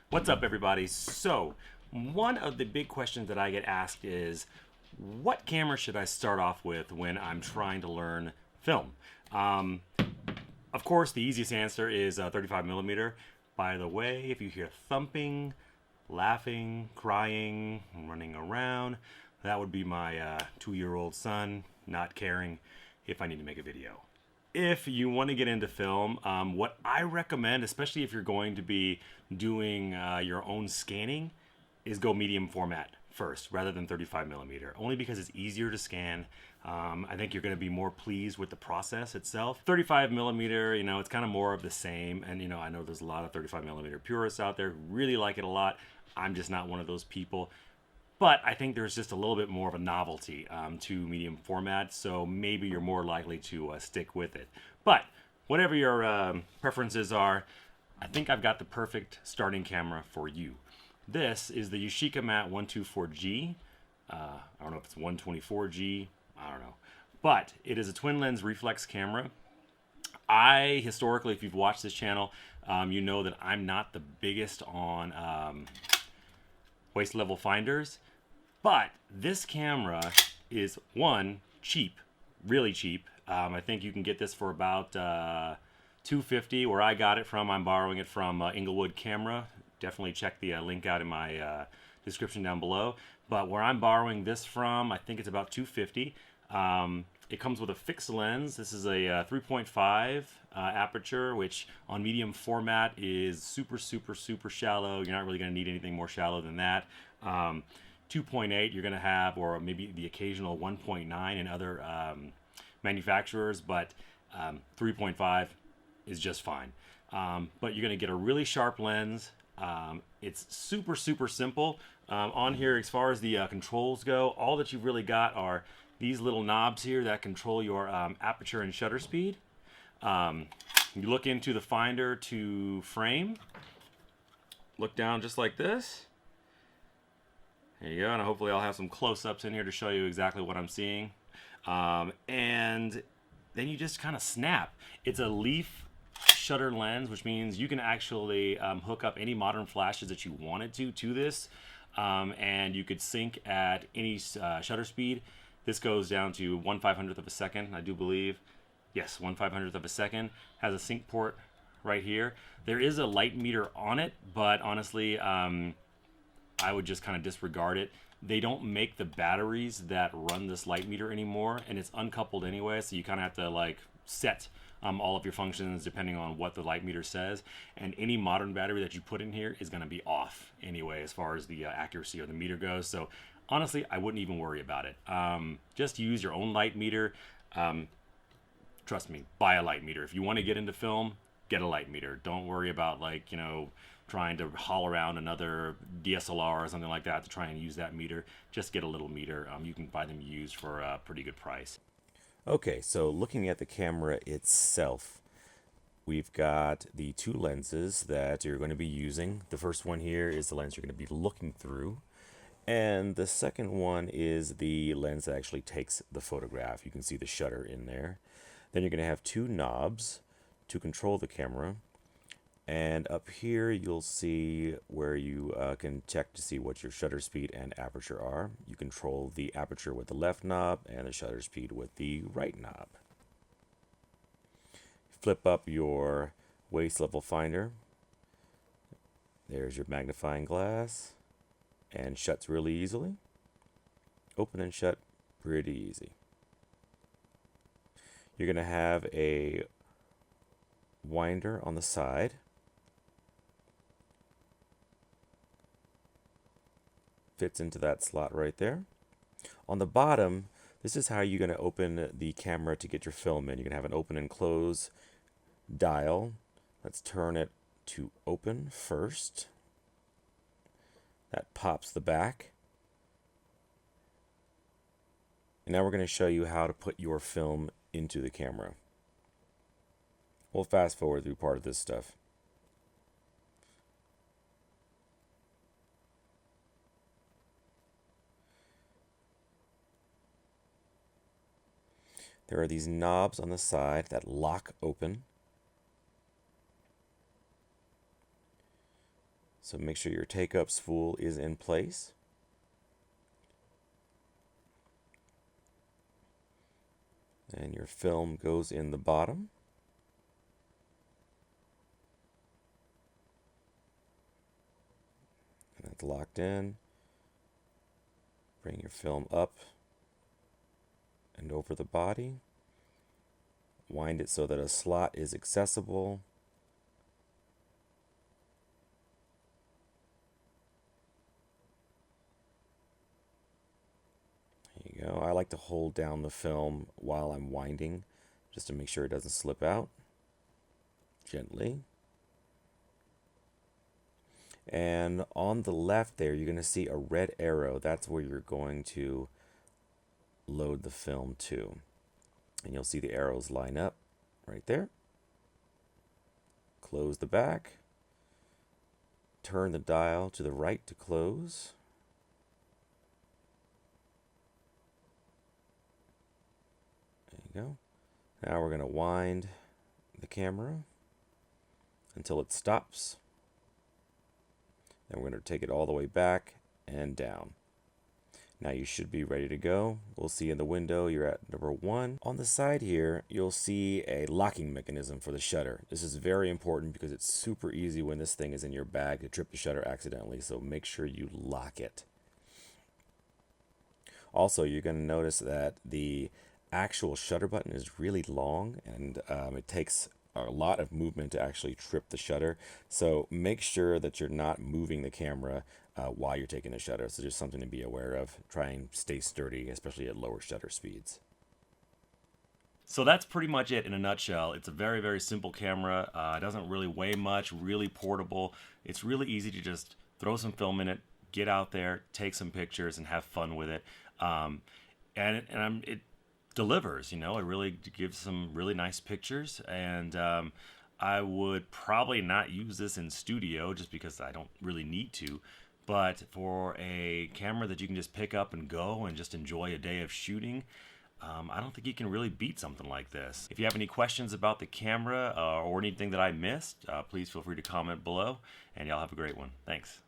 What's up, everybody? So, one of the big questions that I get asked is, what camera should I start off with when I'm trying to learn film? Um, of course, the easiest answer is 35 millimeter. By the way, if you hear thumping, laughing, crying, running around, that would be my 2-year-old son not caring if I need to make a video. If you want to get into film, what I recommend, especially if you're going to be doing your own scanning, is go medium format first rather than 35 millimeter, only because it's easier to scan. I think you're going to be more pleased with the process itself. 35 millimeter, it's kind of more of the same. And, I know there's a lot of 35 millimeter purists out there who really like it a lot. I'm just not one of those people. But I think there's just a little bit more of a novelty to medium format, so maybe you're more likely to stick with it. But whatever your preferences are, I think I've got the perfect starting camera for you. This is the Yashica Mat 124G. I don't know if it's 124G. I don't know. But it is a twin lens reflex camera. I, historically, if you've watched this channel, you know that I'm not the biggest on waist level finders. But this camera is, one, cheap, really cheap. I think you can get this for about $250. Where I got it from, I'm borrowing it from Inglewood Camera. Definitely check the link out in my description down below. But where I'm borrowing this from, I think it's about $250. It comes with a fixed lens. This is a 3.5 aperture, which on medium format is super, super, super shallow. You're not really going to need anything more shallow than that. 2.8 you're going to have, or maybe the occasional 1.9 in other manufacturers, but 3.5 is just fine. But you're going to get a really sharp lens. It's super, super simple. On here, as far as the controls go, all that you've really got are these little knobs here that control your aperture and shutter speed. You look into the finder to frame. Look down just like this. There you go, and hopefully I'll have some close-ups in here to show you exactly what I'm seeing. And then you just kind of snap. It's a leaf shutter lens, which means you can actually hook up any modern flashes that you wanted to this. And you could sync at any shutter speed. This goes down to 1/500th of a second, I do believe. Yes, 1/500th of a second. Has a sync port right here. There is a light meter on it, but honestly, I would just kind of disregard it. They don't make the batteries that run this light meter anymore, and it's uncoupled anyway, so you kind of have to like set all of your functions depending on what the light meter says. And any modern battery that you put in here is going to be off anyway as far as the accuracy of the meter goes. So honestly, I wouldn't even worry about it. Just use your own light meter. Trust me, buy a light meter. If you want to get into film, get a light meter. Don't worry about trying to haul around another DSLR or something like that to try and use that meter. Just get a little meter. You can buy them used for a pretty good price. Okay, so looking at the camera itself, we've got the two lenses that you're going to be using. The first one here is the lens you're going to be looking through. And the second one is the lens that actually takes the photograph. You can see the shutter in there. Then you're going to have two knobs to control the camera. And up here you'll see where you can check to see what your shutter speed and aperture are. You control the aperture with the left knob and the shutter speed with the right knob. Flip up your waist level finder. There's your magnifying glass, and shuts really easily. Open and shut pretty easy. You're going to have a winder on the side. Fits into that slot right there. On the bottom, this is how you're going to open the camera to get your film in. You're going to have an open and close dial. Let's turn it to open first. That pops the back. And now we're going to show you how to put your film into the camera. We'll fast forward through part of this stuff. There are these knobs on the side that lock open. So make sure your take-up spool is in place. And your film goes in the bottom. And that's locked in. Bring your film up and over the body. Wind it so that a slot is accessible. There you go. I like to hold down the film while I'm winding just to make sure it doesn't slip out. Gently. And on the left there, you're going to see a red arrow. That's where you're going to load the film to. And you'll see the arrows line up right there. Close the back. Turn the dial to the right to close. There you go. Now we're going to wind the camera until it stops. Then we're going to take it all the way back and down. Now you should be ready to go. We'll see in the window you're at number 1. On the side here, you'll see a locking mechanism for the shutter. This is very important because it's super easy when this thing is in your bag to trip the shutter accidentally, so make sure you lock it. Also, you're going to notice that the actual shutter button is really long, and it takes a lot of movement to actually trip the shutter. So make sure that you're not moving the camera while you're taking the shutter. So just something to be aware of. Try and stay sturdy, especially at lower shutter speeds. So that's pretty much it in a nutshell. It's a very, very simple camera. It doesn't really weigh much, really portable. It's really easy to just throw some film in it, get out there, take some pictures, and have fun with it. It delivers, you know, it really gives some really nice pictures, and I would probably not use this in studio just because I don't really need to, but for a camera that you can just pick up and go and just enjoy a day of shooting, I don't think you can really beat something like this. If you have any questions about the camera or anything that I missed, please feel free to comment below, and y'all have a great one. Thanks.